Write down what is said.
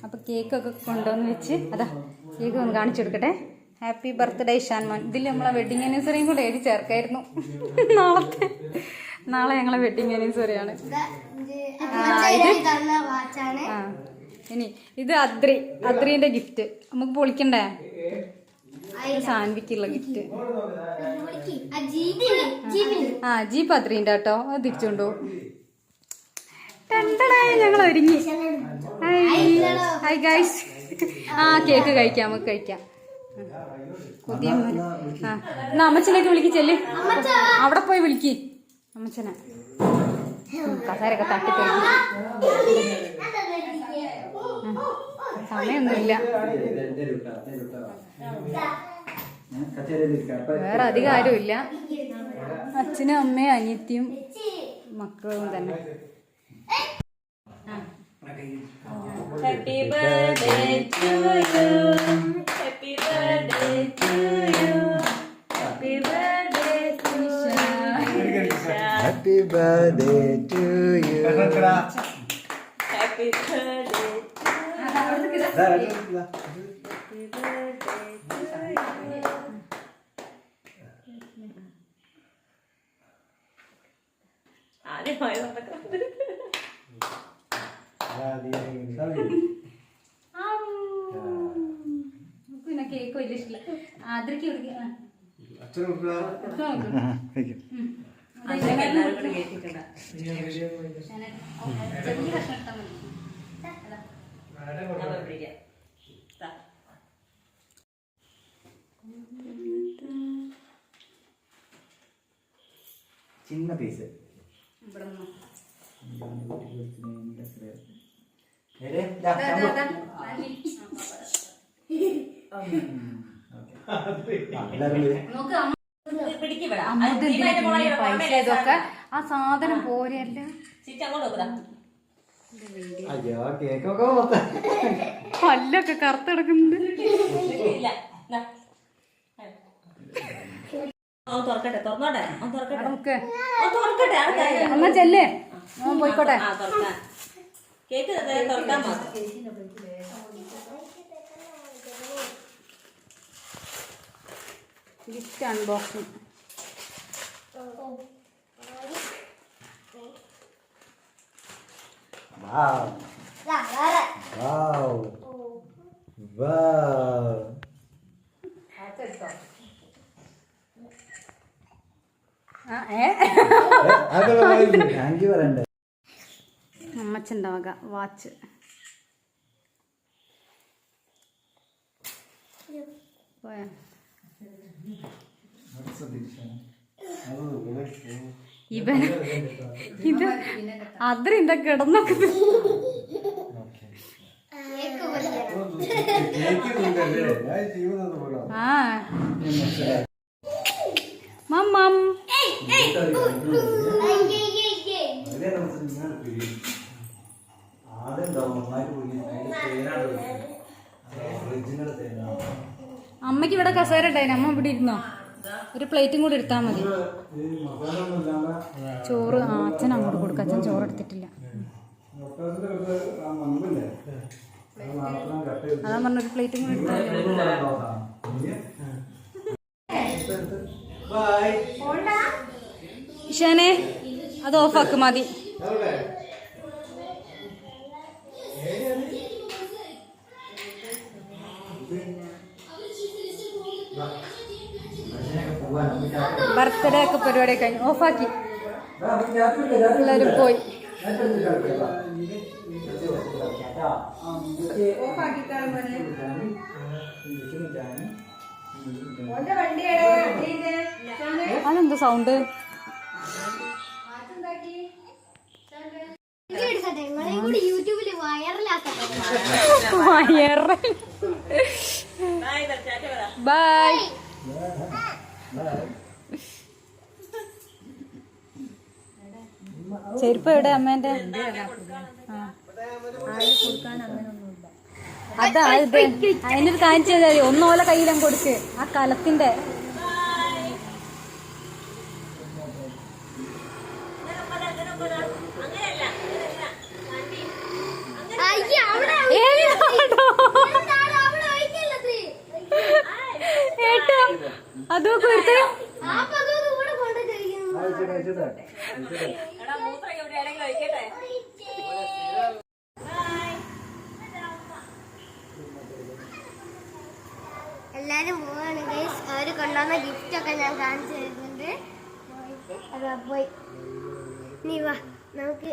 അപ്പൊ കേക്കൊക്കെ കൊണ്ടുവന്ന് വെച്ച് അതാ കേക്ക് ഒന്ന് കാണിച്ചു കൊടുക്കട്ടെ. Happy birthday Shanmon. ഇതിൽ നമ്മളെ വെഡിങ് ആനിവേഴ്സറിയും കൂടെ എഴുതി ചേർക്കായിരുന്നു. നാളെ ഞങ്ങളെ വെഡിങ് ആനിവേഴ്സറിയാണ്. ഇനി ഇത് അദ്രീന്റെ ഗിഫ്റ്റ്. നമുക്ക് പൊളിക്കണ്ടേ? സാൻവിക്കുള്ള ഗിഫ്റ്റ്. ജീപ്പ് അദ്രീന്റെ കേട്ടോ. അത് തിരിച്ചുകൊണ്ടോ. ഞങ്ങൾ ഒരുങ്ങി. Hi guys. കേക്ക് കഴിക്കാം, നമുക്ക് കഴിക്കാം. പുതിയ എന്നാ അമ്മച്ചനൊക്കെ വിളിക്ക്. ചെല്ല്, അവിടെ പോയി വിളിക്ക് അമ്മച്ചനെ. കസാരൊക്കെ തട്ടിത്തെറിക്കും. സമയൊന്നുമില്ല, വേറെ അധികം ആരുമില്ല. അച്ഛനും അമ്മയും അനിയത്തിയും മക്കളും തന്നെ. Happy birthday to you. Happy birthday to you. Happy birthday to you. Happy birthday to you. Happy birthday to you. പിന്നെ കേക്ക് വലിയ ഇഷ്ടമില്ല. ആദ്രക്ക് ചെറിയ കഷ്ണം ഇട്ടാൽ മതി. ചിന്ന പീസ് പൈസ ഇതൊക്കെ ആ സാധനം പോരെയല്ല. പല്ലൊക്കെ കറുത്തെടുക്കുന്നുണ്ട്. എന്നാ ചെല്ലേ, പോയിക്കോട്ടെ. Gift unboxing. Wow. Wow. Wow. അമ്മച്ചൻ്റെ വക വാച്ച്. ഇവൻ ഇത് അത്ര ഇന്ത കിടന്നൊക്കെ മമ്മം. അമ്മയ്ക്ക് ഇവിടെ കസേര ഉണ്ടായിന്, അമ്മ ഇവിടെ ഇരുന്നോ. ഒരു പ്ലേറ്റും കൂടി എടുത്താൽ മതി. ചോറ് അച്ഛൻ അങ്ങോട്ട് കൊടുക്കുക. അച്ഛൻ ചോറ് എടുത്തിട്ടില്ല. അതാ പറഞ്ഞൊരു പ്ലേറ്റും കൂടി എടുത്താൽ ഇഷാനെ അത് ഓഫാക്ക് മതി. ബർത്ത്ഡേ ഒക്കെ പരിപാടി കഴിഞ്ഞു. ഓഫാക്കി എല്ലാവരും പോയി. അതെന്താ സൗണ്ട്? ബൈ. ചെരുപ്പ് എവിടെ അമ്മേന്റെ? അതാ ഇത്. അതിനൊരു കാര്യം ചെയ്താൽ മതി. ഒന്നോലെ കയ്യിലും കൊടുക്ക് ആ കലത്തിന്റെ. ഏട്ടാ അതൊക്കെ എടുത്ത് എല്ലാരും പോവാണ് ഗൈസ്. അവര് കൊണ്ടുവന്ന ഗിഫ്റ്റ് ഒക്കെ ഞാൻ കാണിച്ചു തരുന്നുണ്ട്. അതാ പോയി. നീ വാ നമുക്ക്